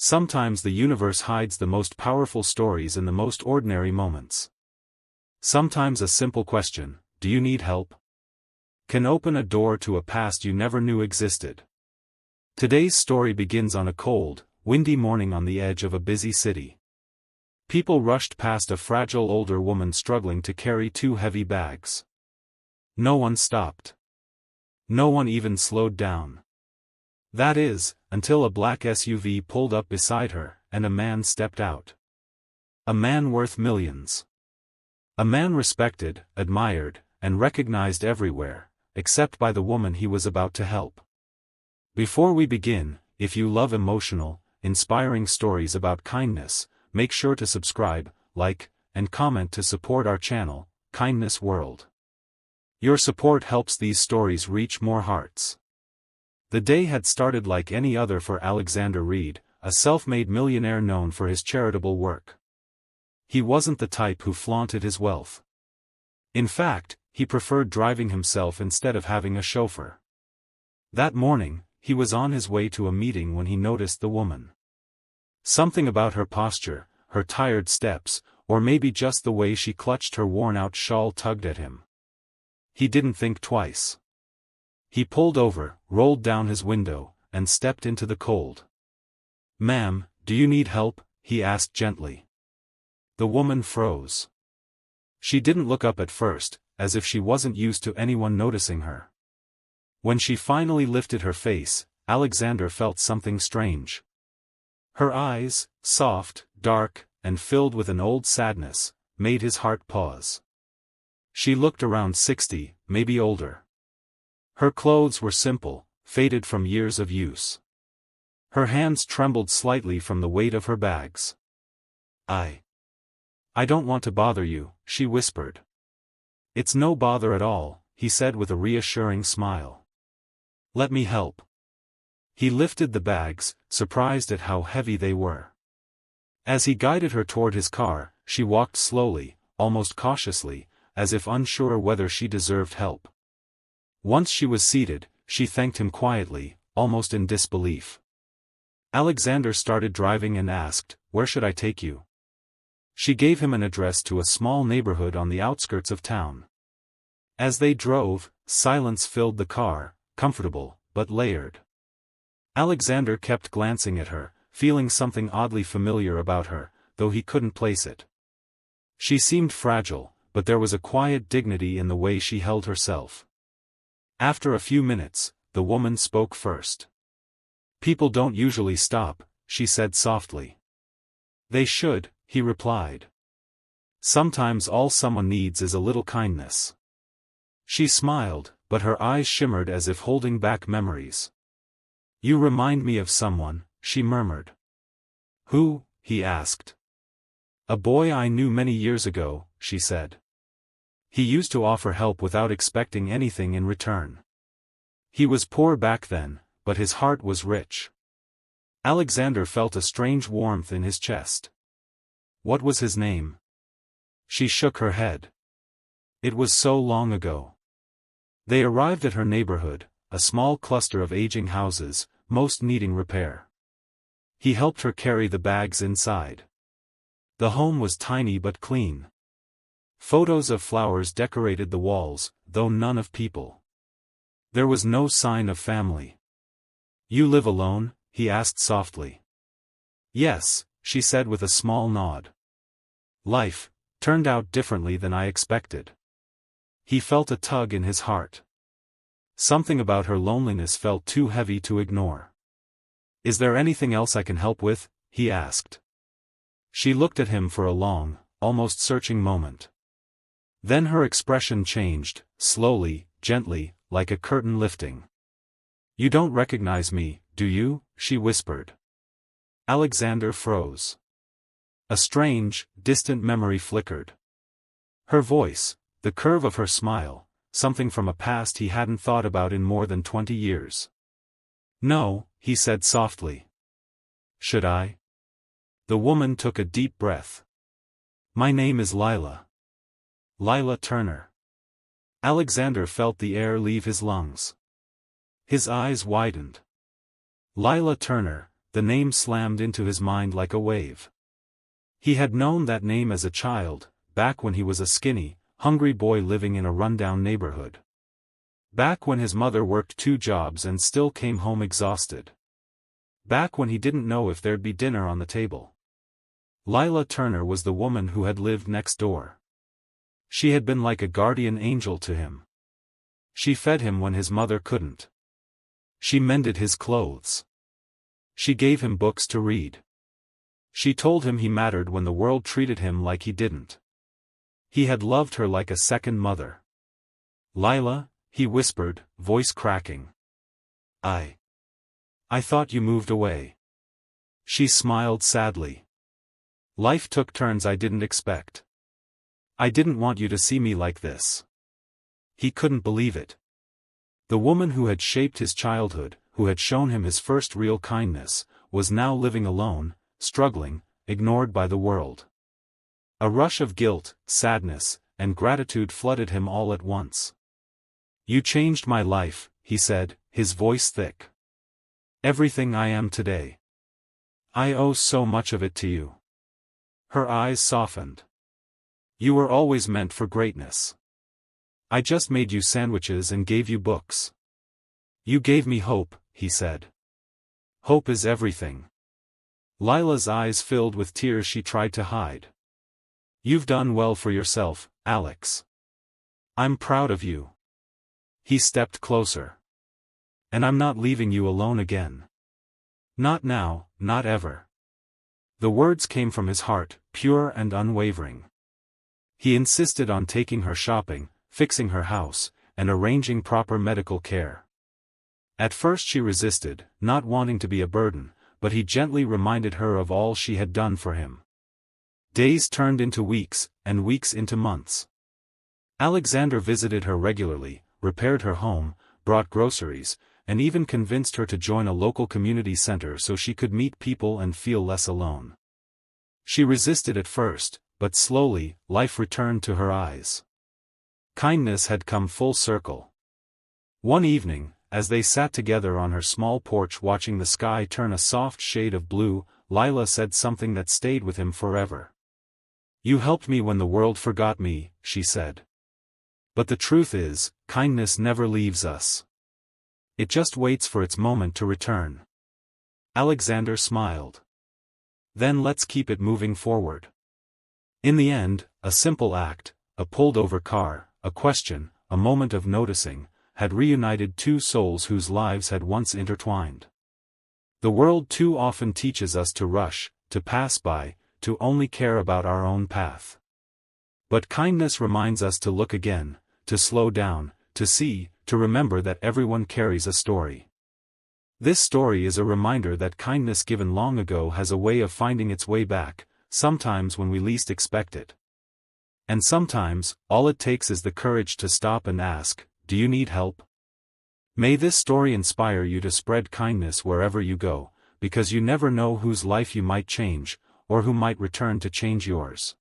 Sometimes the universe hides the most powerful stories in the most ordinary moments. Sometimes a simple question, "Do you need help?" can open a door to a past you never knew existed. Today's story begins on a cold, windy morning on the edge of a busy city. People rushed past a fragile older woman struggling to carry two heavy bags. No one stopped. No one even slowed down. That is, until a black SUV pulled up beside her, and a man stepped out. A man worth millions. A man respected, admired, and recognized everywhere, except by the woman he was about to help. Before we begin, if you love emotional, inspiring stories about kindness, make sure to subscribe, like, and comment to support our channel, Kindness World. Your support helps these stories reach more hearts. The day had started like any other for Alexander Reed, a self-made millionaire known for his charitable work. He wasn't the type who flaunted his wealth. In fact, he preferred driving himself instead of having a chauffeur. That morning, he was on his way to a meeting when he noticed the woman. Something about her posture, her tired steps, or maybe just the way she clutched her worn-out shawl tugged at him. He didn't think twice. He pulled over, rolled down his window, and stepped into the cold. "Ma'am, do you need help?" he asked gently. The woman froze. She didn't look up at first, as if she wasn't used to anyone noticing her. When she finally lifted her face, Alexander felt something strange. Her eyes, soft, dark, and filled with an old sadness, made his heart pause. She looked around 60, maybe older. Her clothes were simple, faded from years of use. Her hands trembled slightly from the weight of her bags. I don't want to bother you," she whispered. "It's no bother at all," he said with a reassuring smile. "Let me help." He lifted the bags, surprised at how heavy they were. As he guided her toward his car, she walked slowly, almost cautiously, as if unsure whether she deserved help. Once she was seated, she thanked him quietly, almost in disbelief. Alexander started driving and asked, "Where should I take you?" She gave him an address to a small neighborhood on the outskirts of town. As they drove, silence filled the car, comfortable, but layered. Alexander kept glancing at her, feeling something oddly familiar about her, though he couldn't place it. She seemed fragile, but there was a quiet dignity in the way she held herself. After a few minutes, the woman spoke first. "People don't usually stop," she said softly. "They should," he replied. "Sometimes all someone needs is a little kindness." She smiled, but her eyes shimmered as if holding back memories. "You remind me of someone," she murmured. "Who?" he asked. "A boy I knew many years ago," she said. "He used to offer help without expecting anything in return. He was poor back then, but his heart was rich." Alexander felt a strange warmth in his chest. "What was his name?" She shook her head. It was so long ago. They arrived at her neighborhood, a small cluster of aging houses, most needing repair. He helped her carry the bags inside. The home was tiny but clean. Photos of flowers decorated the walls, though none of people. There was no sign of family. "You live alone?" he asked softly. "Yes," she said with a small nod. "Life turned out differently than I expected." He felt a tug in his heart. Something about her loneliness felt too heavy to ignore. "Is there anything else I can help with?" he asked. She looked at him for a long, almost searching moment. Then her expression changed, slowly, gently, like a curtain lifting. "You don't recognize me, do you?" she whispered. Alexander froze. A strange, distant memory flickered. Her voice, the curve of her smile, something from a past he hadn't thought about in more than 20 years. "No," he said softly. "Should I?" The woman took a deep breath. "My name is Lila. Lila Turner." Alexander felt the air leave his lungs. His eyes widened. "Lila Turner, the name slammed into his mind like a wave. He had known that name as a child, back when he was a skinny, hungry boy living in a rundown neighborhood. Back when his mother worked 2 jobs and still came home exhausted. Back when he didn't know if there'd be dinner on the table. Lila Turner was the woman who had lived next door. She had been like a guardian angel to him. She fed him when his mother couldn't. She mended his clothes. She gave him books to read. She told him he mattered when the world treated him like he didn't. He had loved her like a second mother. "Lila," he whispered, voice cracking. I thought you moved away." She smiled sadly. "Life took turns I didn't expect. I didn't want you to see me like this." He couldn't believe it. The woman who had shaped his childhood, who had shown him his first real kindness, was now living alone, struggling, ignored by the world. A rush of guilt, sadness, and gratitude flooded him all at once. "You changed my life," he said, his voice thick. "Everything I am today. I owe so much of it to you." Her eyes softened. "You were always meant for greatness. I just made you sandwiches and gave you books. You gave me hope," he said. "Hope is everything." Lila's eyes filled with tears she tried to hide. "You've done well for yourself, Alex. I'm proud of you." He stepped closer. "And I'm not leaving you alone again. Not now, not ever." The words came from his heart, pure and unwavering. He insisted on taking her shopping, fixing her house, and arranging proper medical care. At first she resisted, not wanting to be a burden, but he gently reminded her of all she had done for him. Days turned into weeks, and weeks into months. Alexander visited her regularly, repaired her home, brought groceries, and even convinced her to join a local community center so she could meet people and feel less alone. She resisted at first, but slowly, life returned to her eyes. Kindness had come full circle. One evening, as they sat together on her small porch watching the sky turn a soft shade of blue, Lila said something that stayed with him forever. "You helped me when the world forgot me," she said. "But the truth is, kindness never leaves us. It just waits for its moment to return." Alexander smiled. "Then let's keep it moving forward." In the end, a simple act, a pulled-over car, a question, a moment of noticing, had reunited 2 souls whose lives had once intertwined. The world too often teaches us to rush, to pass by, to only care about our own path. But kindness reminds us to look again, to slow down, to see, to remember that everyone carries a story. This story is a reminder that kindness given long ago has a way of finding its way back, sometimes when we least expect it. And sometimes, all it takes is the courage to stop and ask, "Do you need help?" May this story inspire you to spread kindness wherever you go, because you never know whose life you might change, or who might return to change yours.